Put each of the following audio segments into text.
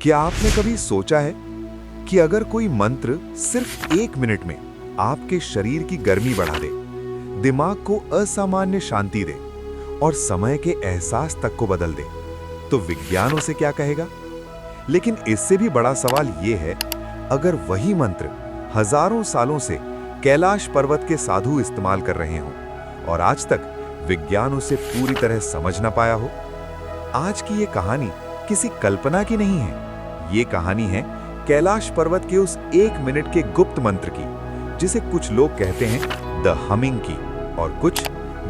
क्या आपने कभी सोचा है कि अगर कोई मंत्र सिर्फ 1 मिनट में आपके शरीर की गर्मी बढ़ा दे, दिमाग को असामान्य शांति दे और समय के एहसास तक को बदल दे, तो विज्ञान उसे क्या कहेगा? लेकिन इससे भी बड़ा सवाल यह है, अगर वही मंत्र हजारों सालों से कैलाश पर्वत के साधु इस्तेमाल कर रहे हों और आज तक विज्ञान उसे पूरी तरह समझ ना पाया हो। आज की ये कहानी किसी कल्पना की नहीं है। ये कहानी है कैलाश पर्वत के उस 1 मिनट के गुप्त मंत्र की, जिसे कुछ लोग कहते हैं द हमिंग की और कुछ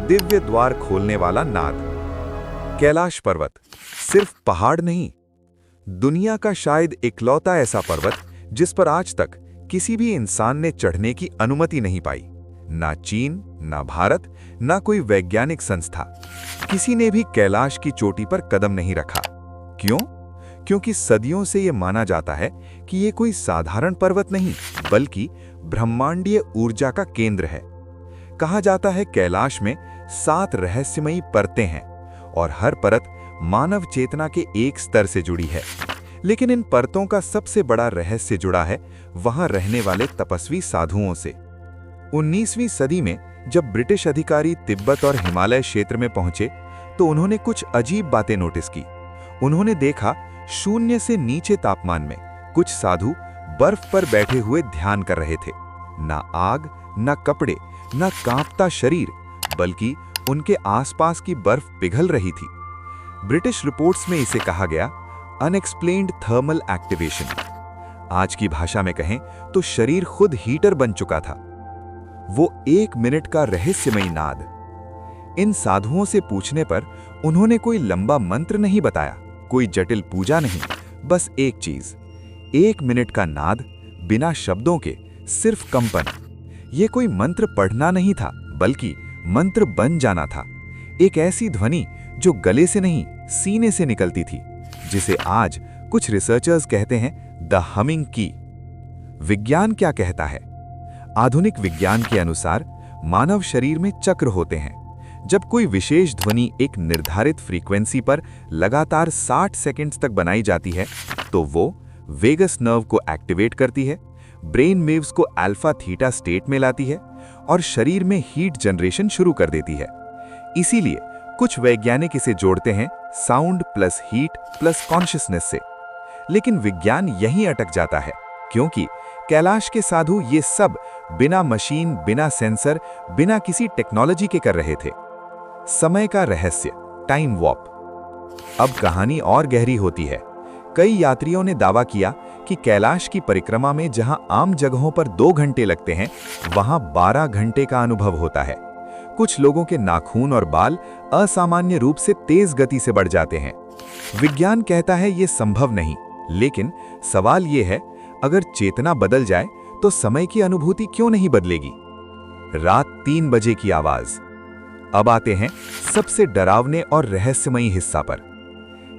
दिव्य द्वार खोलने वाला नाद। कैलाश पर्वत सिर्फ पहाड़ नहीं, दुनिया का शायद इकलौता ऐसा पर्वत जिस पर आज तक किसी भी इंसान ने चढ़ने की अनुमति नहीं पाई। ना चीन, ना भारत, ना कोई वैज्ञानिक संस्था, किसी ने भी कैलाश की चोटी पर कदम नहीं रखा। क्यों? क्योंकि सदियों से यह माना जाता है कि यह कोई साधारण पर्वत नहीं, बल्कि ब्रह्मांडीय ऊर्जा का केंद्र है। कहा जाता है कैलाश में 7 रहस्यमयी परतें हैं और हर परत मानव चेतना के एक स्तर से जुड़ी है। लेकिन इन परतों का सबसे बड़ा रहस्य जुड़ा है वहां रहने वाले तपस्वी साधुओं से। 19वीं सदी में जब ब्रिटिश अधिकारी तिब्बत और हिमालय क्षेत्र में पहुंचे तो उन्होंने कुछ अजीब बातें नोटिस की। उन्होंने देखा शून्य से नीचे तापमान में कुछ साधु बर्फ पर बैठे हुए ध्यान कर रहे थे। ना आग, ना कपड़े, ना कांपता शरीर, बल्कि उनके आसपास की बर्फ पिघल रही थी। ब्रिटिश रिपोर्ट्स में इसे कहा गया अनएक्सप्लेन्ड थर्मल एक्टिवेशन। आज की भाषा में कहें तो शरीर खुद हीटर बन चुका था। वो 1 मिनट का रहस्यमयी नाद। इन साधुओं से पूछने पर उन्होंने कोई लंबा मंत्र नहीं बताया, कोई जटिल पूजा नहीं, बस एक चीज, 1 मिनट का नाद, बिना शब्दों के, सिर्फ कंपन। ये कोई मंत्र पढ़ना नहीं था, बल्कि मंत्र बन जाना था। एक ऐसी ध्वनि जो गले से नहीं, सीने से निकलती थी, जिसे आज कुछ रिसर्चर्स कहते हैं द हमिंग की। विज्ञान क्या कहता है? आधुनिक विज्ञान के अनुसार मानव शरीर में चक्र होते हैं। जब कोई विशेष ध्वनि एक निर्धारित फ्रीक्वेंसी पर लगातार 60 सेकंड्स तक बनाई जाती है, तो वो वेगस नर्व को एक्टिवेट करती है, ब्रेन वेव्स को अल्फा थीटा स्टेट में लाती है और शरीर में हीट जनरेशन शुरू कर देती है। इसीलिए कुछ वैज्ञानिक इसे जोड़ते हैं sound plus heat plus consciousness से। लेकिन विज्ञान यहीं अटक जाता है, क्योंकि कैलाश के साधु ये सब बिना मशीन, बिना सेंसर, बिना किसी टेक्नोलॉजी के कर रहे थे। समय का रहस्य, टाइम वॉर्प। अब कहानी और गहरी होती है। कई यात्रियों ने दावा किया कि कैलाश की परिक्रमा में जहां आम जगहों पर 2 घंटे लगते हैं, वहां 12 घंटे का अनुभव होता है। कुछ लोगों के नाखून और बाल असामान्य रूप से तेज गति से बढ़ जाते हैं। विज्ञान कहता है यह संभव नहीं, लेकिन सवाल यह है, अगर चेतना बदल जाए तो समय की अनुभूति क्यों नहीं बदलेगी? रात 3 बजे की आवाज। अब आते हैं सबसे डरावने और रहस्यमयी हिस्सा पर।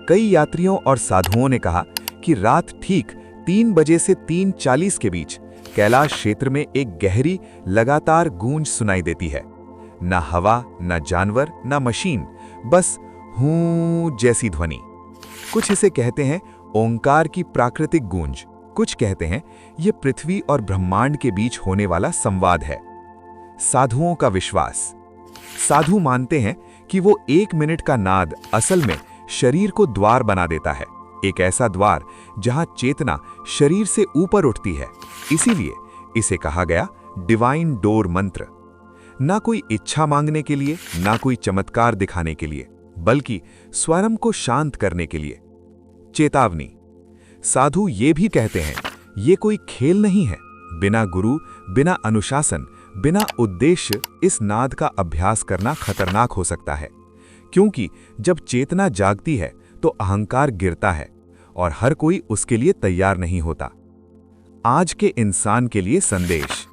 कई यात्रियों और साधुओं ने कहा कि रात ठीक 3 बजे से 3:40 के बीच कैलाश क्षेत्र में एक गहरी लगातार गूंज सुनाई देती है। ना हवा, ना जानवर, ना मशीन, बस हूं जैसी ध्वनि। कुछ इसे कहते हैं ओंकार की प्राकृतिक गूंज, कुछ कहते हैं यह पृथ्वी और ब्रह्मांड के बीच होने वाला संवाद है। साधुओं का विश्वास। साधु मानते हैं कि वो 1 मिनट का नाद असल में शरीर को द्वार बना देता है, एक ऐसा द्वार जहां चेतना शरीर से ऊपर उठती है। इसीलिए इसे कहा गया डिवाइन डोर मंत्र। ना कोई इच्छा मांगने के लिए, ना कोई चमत्कार दिखाने के लिए, बल्कि स्वरम को शांत करने के लिए। चेतावनी। साधु ये भी कहते हैं ये कोई खेल नहीं है। बिना गुरु, बिना अनुशासन, बिना उद्देश्य इस नाद का अभ्यास करना खतरनाक हो सकता है, क्योंकि जब चेतना जागती है तो अहंकार गिरता है और हर कोई उसके लिए तैयार नहीं होता। आज के इंसान के लिए संदेश।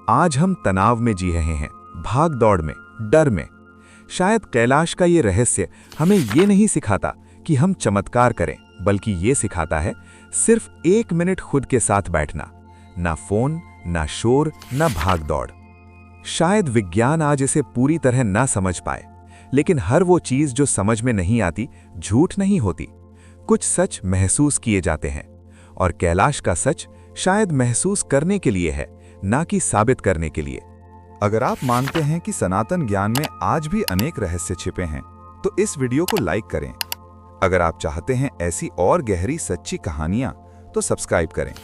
आज हम तनाव में जी रहे हैं, भाग दौड़ में, डर में। शायद कैलाश का ये रहस्य हमें ये नहीं सिखाता कि हम चमत्कार करें, बल्कि ये सिखाता है सिर्फ 1 मिनट खुद के साथ बैठना। ना फोन, ना शोर, ना भाग दौड़। शायद विज्ञान आज इसे पूरी तरह ना समझ पाए, लेकिन हर वो चीज जो समझ में नहीं आती झूठ नहीं होती। कुछ सच महसूस किए जाते हैं और कैलाश का सच शायद महसूस करने के लिए है, ना कि साबित करने के लिए। अगर आप मानते हैं कि सनातन ज्ञान में आज भी अनेक रहस्य छिपे हैं, तो इस वीडियो को लाइक करें। अगर आप चाहते हैं ऐसी और गहरी सच्ची कहानियां, तो सब्सक्राइब करें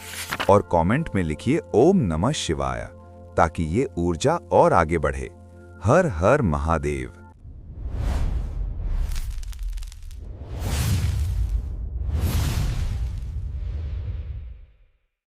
और कमेंट में लिखिए ओम नमः शिवाय, ताकि ये ऊर्जा और आगे बढ़े। हर हर महादेव।